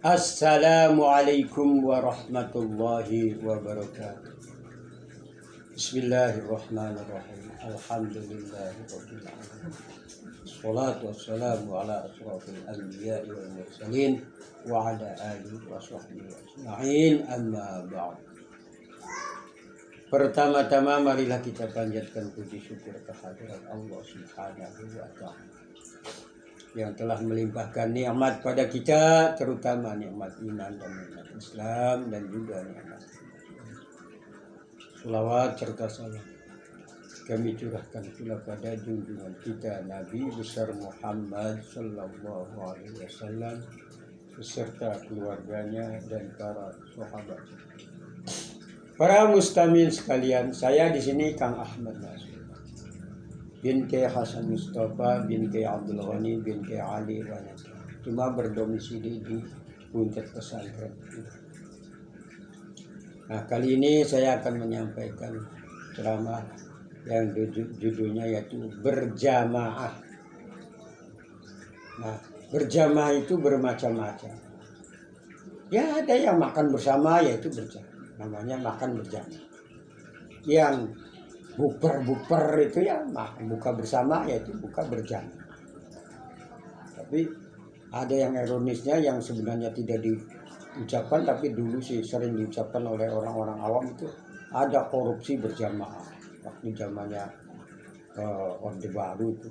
Assalamualaikum warahmatullahi wabarakatuh. Bismillahirrahmanirrahim. Alhamdulillahirabbil alamin. Wassalatu wassalamu ala asyrafil anbiya'i wal mursalin wa ala alihi wa sahbihi ajma'in. Amma ba'd. Pertama-tama marilah kita panjatkan puji syukur kehadirat Allah Subhanahu wa taala yang telah melimpahkan nikmat pada kita, terutama nikmat iman dan nikmat Islam, dan juga nikmat selawat serta salam kami curahkan pula pada junjungan kita Nabi besar Muhammad sallallahu alaihi wasallam beserta keluarganya dan para sahabat. Para mustami'in sekalian, saya di sini Kang Ahmad Nasir bin K. Hasan Mustafa bin K. Abdul Ghani bin K. Ali Wanata, cuma berdomisili di Buntet Pesantren. Nah, kali ini saya akan menyampaikan ceramah yang judulnya yaitu berjamaah. Nah, berjamaah itu bermacam-macam. Ya, ada yang makan bersama yaitu berjamaah, namanya makan berjamaah. Yang buper itu ya buka bersama yaitu buka berjamaah. Tapi ada yang ironisnya yang sebenarnya tidak diucapkan tapi dulu sih sering diucapkan oleh orang-orang awam, itu ada korupsi berjamaah waktu zamannya Orde Baru itu.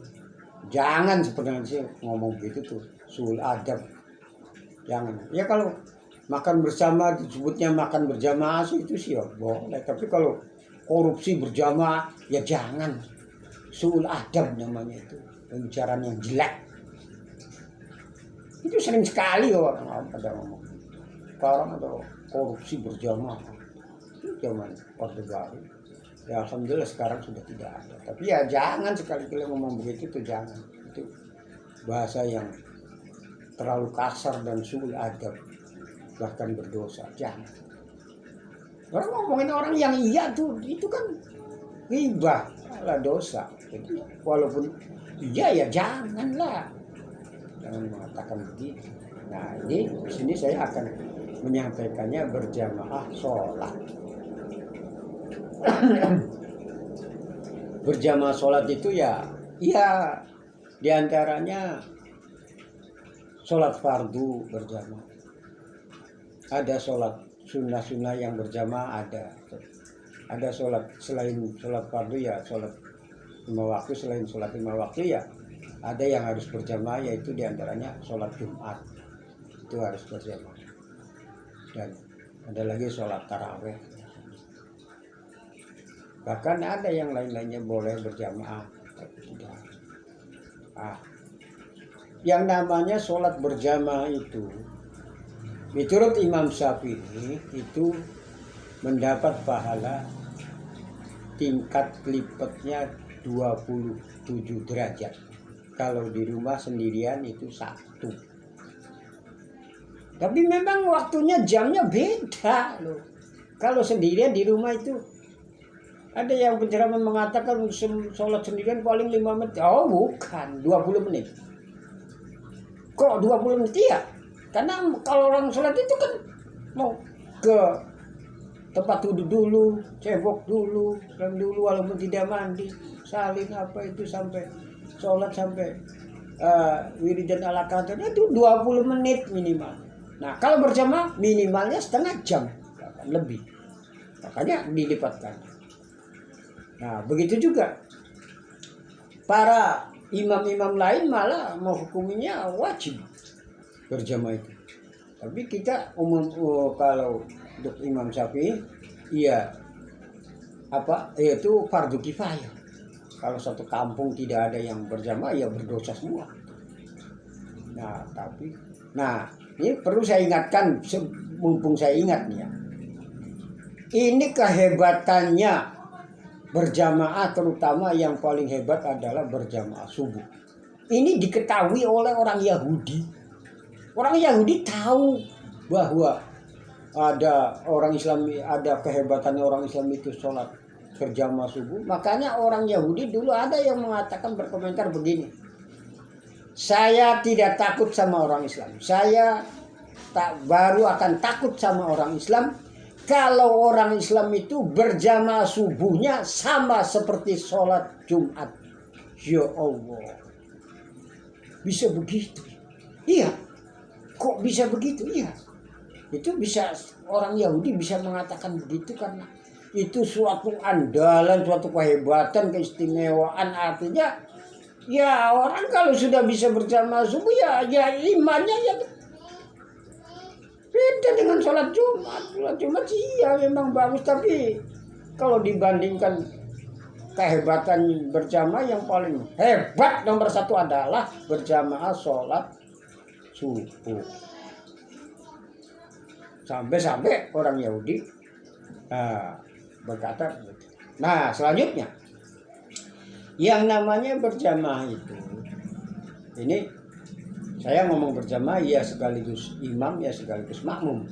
Jangan sebenarnya sih ngomong begitu tuh, suul adab. Jangan. Ya kalau makan bersama disebutnya makan berjamaah sih itu sih ya boleh, tapi kalau korupsi berjamaah ya jangan. Suul adab namanya itu, pembicaraan yang jelek. Itu sering sekali orang pada ngomong. Sekarang ada korupsi berjamaah. Itu zaman Orde Baru. Ya alhamdulillah sekarang sudah tidak ada. Tapi ya jangan sekali-kali ngomong begitu tuh, jangan. Itu bahasa yang terlalu kasar dan suul adab, bahkan berdosa. Jangan. Orang ngomongin orang yang iya tuh, itu kan ghibah, lah dosa. Jadi walaupun iya ya janganlah, jangan mengatakan begitu. Nah ini di sini saya akan menyampaikannya berjamaah sholat. Berjamaah sholat itu ya diantaranya sholat fardu berjamaah. Ada sholat sunnah-sunnah yang berjamaah, ada sholat selain sholat fardu ya sholat 5 waktu, selain sholat 5 waktu ya ada yang harus berjamaah, yaitu diantaranya sholat Jumat itu harus berjamaah, dan ada lagi sholat taraweh, bahkan ada yang lain-lainnya boleh berjamaah tapi tidak. Yang namanya sholat berjamaah itu menurut Imam Syafi'i itu mendapat pahala tingkat lipatnya 27 derajat. Kalau di rumah sendirian itu 1. Tapi memang waktunya, jamnya beda loh. Kalau sendirian di rumah itu ada yang penceramah mengatakan sholat sendirian paling 5 menit. Oh bukan, 20 menit. Kok 20 menit ya? Karena kalau orang sholat itu kan mau ke tempat wudhu dulu, cebok dulu, walaupun tidak mandi, salin apa itu sampai sholat, sampai wiridan ala qadar itu 20 menit minimal. Nah kalau berjamaah minimalnya setengah jam, bahkan lebih, makanya dilipatkan. Nah begitu juga para imam-imam lain malah menghukuminya wajib berjamaah itu. Tapi kita kalau untuk Imam Syafi'i yaitu fardu kifayah. Kalau satu kampung tidak ada yang berjamaah ya berdosa semua. Nah ini perlu saya ingatkan, mumpung saya ingat nih ya. Ini kehebatannya berjamaah, terutama yang paling hebat adalah berjamaah subuh. Ini diketahui oleh orang Yahudi. Orang Yahudi tahu bahwa ada orang Islam, ada kehebatannya orang Islam itu sholat berjamaah subuh. Makanya orang Yahudi dulu ada yang mengatakan, berkomentar begini, saya tidak takut sama orang Islam, saya baru akan takut sama orang Islam kalau orang Islam itu berjamaah subuhnya sama seperti sholat Jumat. Ya Allah, bisa begitu? Iya. Kok bisa begitu? Iya. Itu bisa, orang Yahudi bisa mengatakan begitu karena itu suatu andalan, suatu kehebatan, keistimewaan. Artinya ya orang kalau sudah bisa berjamaah subuh ya imannya ya beda dengan sholat Jumat. Sholat Jumat sih ya memang bagus, tapi kalau dibandingkan kehebatan berjamaah, yang paling hebat nomor satu adalah berjamaah sholat subuh. Sampai-sampai orang Yahudi berkata begitu. Nah, selanjutnya yang namanya berjamaah itu, ini saya ngomong berjamaah ya sekaligus imam ya sekaligus makmum.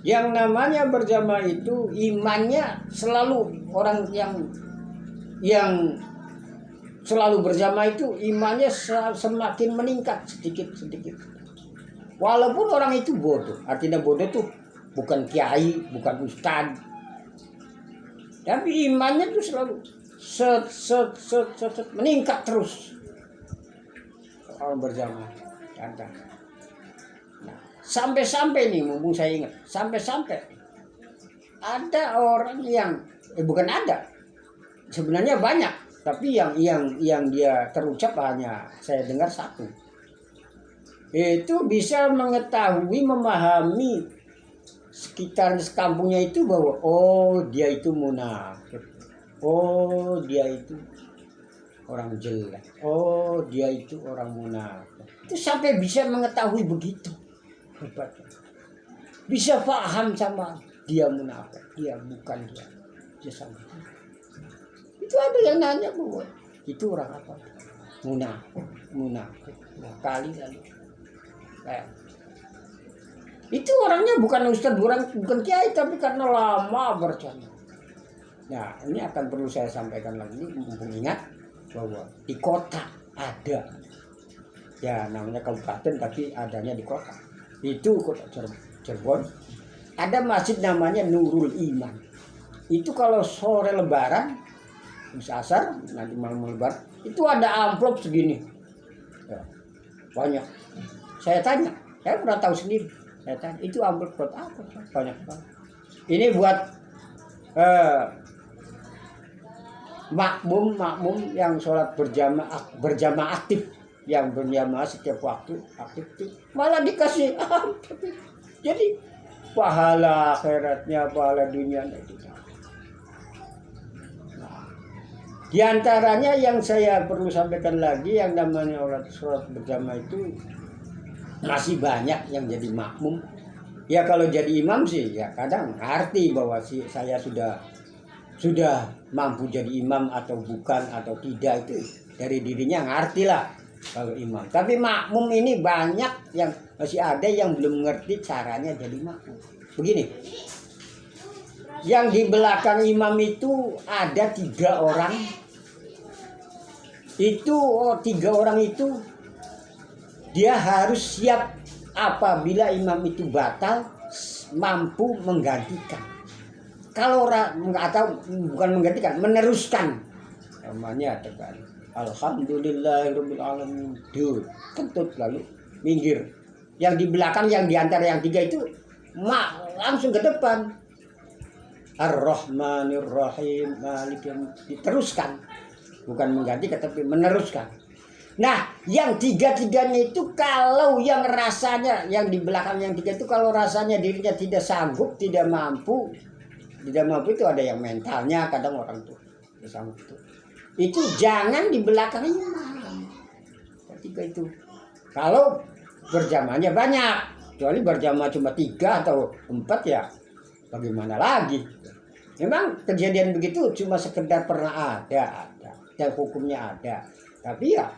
Yang namanya berjamaah itu imannya selalu, orang yang selalu berjamaah itu imannya semakin meningkat sedikit-sedikit. Walaupun orang itu bodoh. Artinya bodoh tuh bukan kiai, bukan ustad, tapi imannya tuh selalu meningkat terus. Orang berjamaah ada. Nah, sampai-sampai nih, mumpung saya ingat, sampai-sampai ada orang yang bukan ada, sebenarnya banyak, tapi yang dia terucap hanya saya dengar satu. Itu bisa mengetahui, memahami sekitar sekampungnya itu bahwa oh dia itu munafik, oh dia itu orang jelek, oh dia itu orang munafik. Itu sampai bisa mengetahui begitu hebatnya. Bisa paham sama dia munafik, dia bukan dia sama. Itu ada yang nanya bahwa itu orang apa? Munafik. Nah, kali lalu. Itu orangnya bukan ustadz, bukan kiai, tapi karena lama berjamaah. Nah, ini akan perlu saya sampaikan lagi, mumpung ingat bahwa di kota ada, ya namanya kabupaten tapi adanya di kota. Itu kota Cirebon, ada masjid namanya Nurul Iman. Itu kalau sore lebaran, bisa asar, nanti malam lebaran, itu ada amplop segini, ya, banyak. Saya tanya, saya pernah tahu sendiri. Saya tanya, itu amplop buat apa? Banyak banget. Ini buat makmum yang sholat berjamaah aktif, yang berjamaah setiap waktu aktif, malah dikasih jadi pahala akhiratnya, pahala dunianya itu. Nah, diantaranya yang saya perlu sampaikan lagi, yang namanya sholat berjamaah itu masih banyak yang jadi makmum. Ya kalau jadi imam sih ya kadang ngerti bahwa saya sudah mampu jadi imam atau bukan atau tidak, itu dari dirinya ngerti lah kalau imam. Tapi makmum ini banyak yang masih ada yang belum mengerti caranya jadi makmum. Begini, yang di belakang imam itu ada 3 orang. Itu 3 orang itu dia harus siap apabila imam itu batal, mampu menggantikan. Kalau atau bukan menggantikan, meneruskan. Namanya tekan. Alhamdulillahirabbil alamin. Kentut lalu minggir. Yang di belakang, yang di antara yang 3 itu langsung ke depan. Ar-Rahmanir Rahim, Malik, diteruskan. Bukan menggantikan tapi meneruskan. Nah, yang 3-3-nya itu kalau yang rasanya, yang di belakang yang 3 itu kalau rasanya dirinya tidak sanggup, tidak mampu itu ada yang mentalnya, kadang orang tuh tidak sanggup itu jangan di belakang imam. Ketika itu kalau berjamaahnya banyak, kecuali berjamaah cuma 3 atau 4 ya bagaimana lagi. Memang kejadian begitu cuma sekedar pernah ada dan hukumnya ada, tapi ya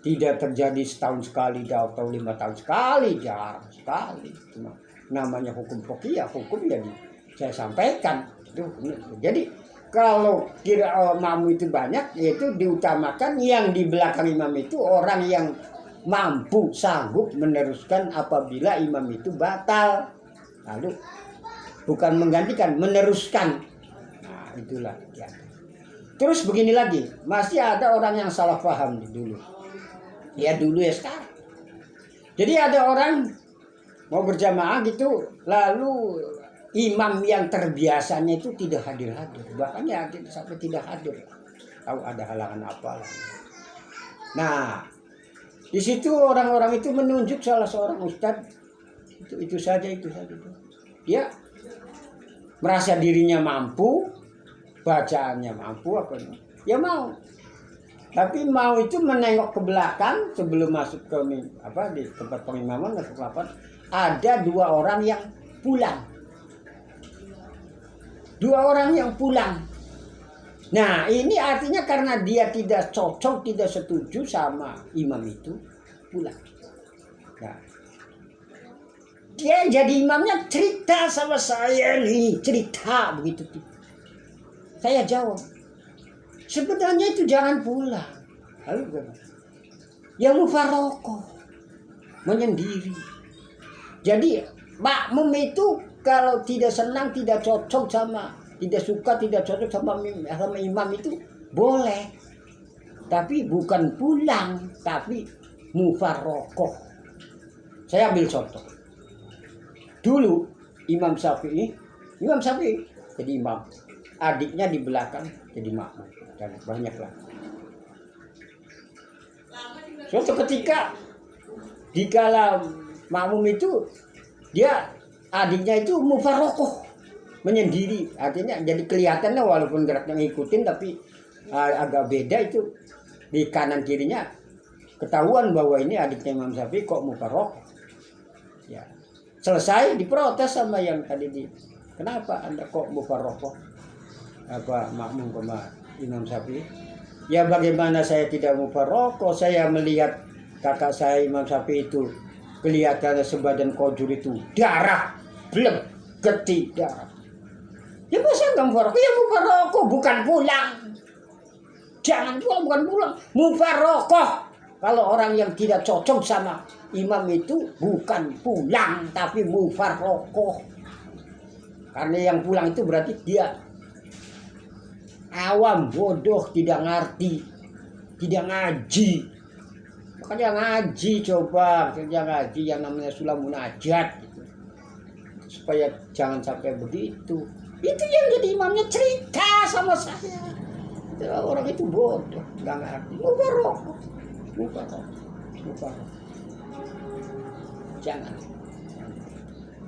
tidak terjadi setahun sekali atau 5 tahun sekali, jarang sekali. Cuma namanya hukum fikih, hukum ya saya sampaikan. Jadi kalau makmum itu banyak, yaitu diutamakan yang di belakang imam itu orang yang mampu sanggup meneruskan apabila imam itu batal. Lalu bukan menggantikan, meneruskan. Nah, itulah ya. Terus begini lagi, masih ada orang yang salah paham dulu. Ya dulu ya sekarang. Jadi ada orang mau berjamaah gitu, lalu imam yang terbiasanya itu tidak hadir-hadir. Bahkan ya sampai tidak hadir. Tahu ada halangan apa lah. Nah, di situ orang-orang itu menunjuk salah seorang ustadz. Itu saja. Dia merasa dirinya mampu, bacaannya mampu apa ya mau. Tapi mau itu menengok ke belakang sebelum masuk ke di tempat pengimaman masuk lapan, ada 2 orang yang pulang. 2 orang yang pulang. Nah, ini artinya karena dia tidak cocok, tidak setuju sama imam itu, pulang. Nah, dia jadi imamnya cerita sama saya nih, cerita begitu. Saya jawab, sebenarnya itu jangan pulang. Lalu ya mufarokoh, menyendiri. Jadi makmum itu kalau tidak senang, tidak cocok sama, tidak suka, tidak cocok sama imam itu boleh. Tapi bukan pulang, tapi mufarokoh. Saya ambil contoh. Dulu Imam Syafi'i jadi imam. Adiknya di belakang jadi makmum. Dan banyaklah. Suatu ketika dikala makmum itu dia adiknya itu mufarokoh, menyendiri, artinya jadi kelihatannya walaupun geraknya ngikutin tapi agak beda itu di kanan kirinya ketahuan bahwa ini adiknya Imam Syafi'i kok mufarokoh. Ya, selesai diprotes sama yang tadi kenapa Anda kok mufarokoh makmum sama Imam Syafi'i? Ya bagaimana saya tidak mufarokoh, saya melihat kakak saya Imam Syafi'i itu kelihatannya sebadan kojur itu darah belum getih darah. Ya masa nggak mufarokoh? Ya mufarokoh bukan pulang. Jangan pulang, bukan pulang. Mufarokoh. Kalau orang yang tidak cocok sama imam itu bukan pulang tapi mufarokoh. Karena yang pulang itu berarti dia awam, bodoh, tidak ngerti, tidak ngaji. Makanya ngaji, coba kerja ngaji yang namanya sulam munajat gitu. Supaya jangan sampai begitu. Itu yang jadi imamnya cerita sama saya. Orang itu bodoh, nggak ngerti. Mufarokoh. Jangan.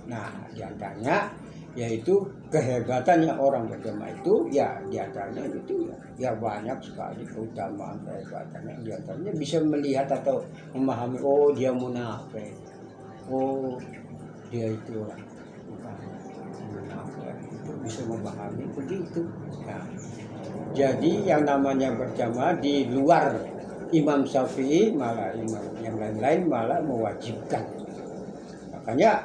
Nah, diantaranya yaitu kehebatannya orang berjamaah itu ya diantaranya itu ya banyak sekali keutamaan kehebatannya. Diantaranya bisa melihat atau memahami, oh dia munafik, oh dia itu orang munafik, itu bisa memahami begitu. Nah, jadi yang namanya berjamaah di luar Imam Syafi'i malah imam yang lain-lain malah mewajibkan. Makanya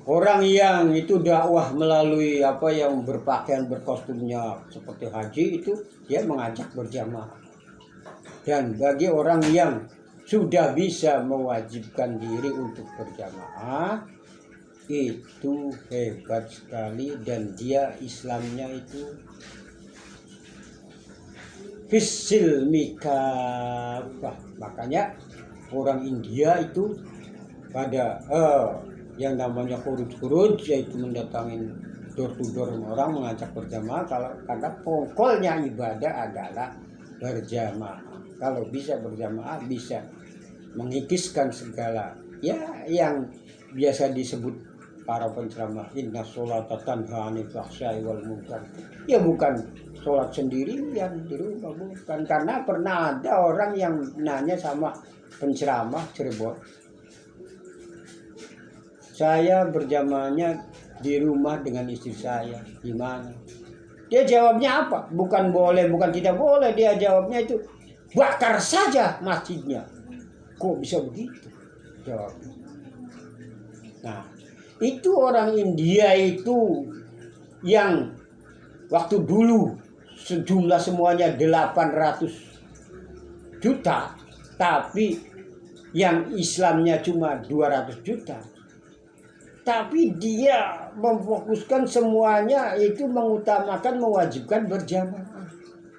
orang yang itu dakwah melalui yang berpakaian berkostumnya seperti haji itu dia mengajak berjamaah. Dan bagi orang yang sudah bisa mewajibkan diri untuk berjamaah itu hebat sekali dan dia Islamnya itu fisil mikafah. Makanya orang India itu pada yang namanya khuruj yaitu mendatangin door to door orang mengajak berjamaah karena pokoknya ibadah adalah berjamaah. Kalau bisa berjamaah bisa mengikiskan segala yang biasa disebut para penceramah inna sholata tanha 'anil fahsya'i wal munkar. Ya bukan sholat sendirian di rumah, bukan. Karena pernah ada orang yang nanya sama penceramah Cirebon, saya berjamaahnya di rumah dengan istri saya, gimana? Dia jawabnya apa? Bukan boleh, bukan tidak boleh. Dia jawabnya itu, bakar saja masjidnya. Kok bisa begitu? Jawabnya. Nah, itu orang India itu yang waktu dulu semuanya 800 juta, tapi yang Islamnya cuma 200 juta, tapi dia memfokuskan semuanya itu mengutamakan, mewajibkan berjamaah.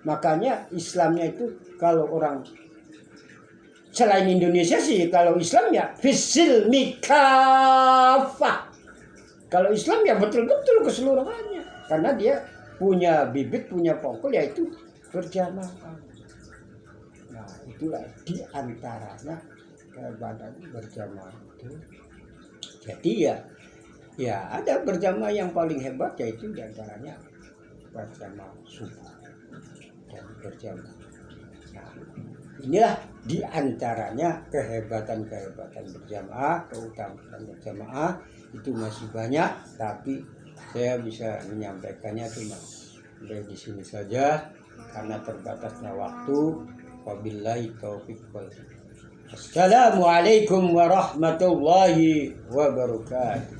Makanya Islamnya itu kalau orang selain Indonesia sih, kalau Islam ya fisil mikafah. Kalau Islam ya betul-betul keseluruhannya, karena dia punya bibit, punya pokok yaitu berjamaah. Nah, itulah diantaranya kehebatan berjamaah itu. Jadi ya ada berjamaah yang paling hebat, yaitu diantaranya berjamaah subuh dan berjamaah. Nah, inilah diantaranya kehebatan berjamaah, keutamaan berjamaah itu masih banyak, tapi saya bisa menyampaikannya cuma dari di sini saja karena terbatasnya waktu. Wabillahi taufiq wal hidayah. Assalamualaikum warahmatullahi wabarakatuh.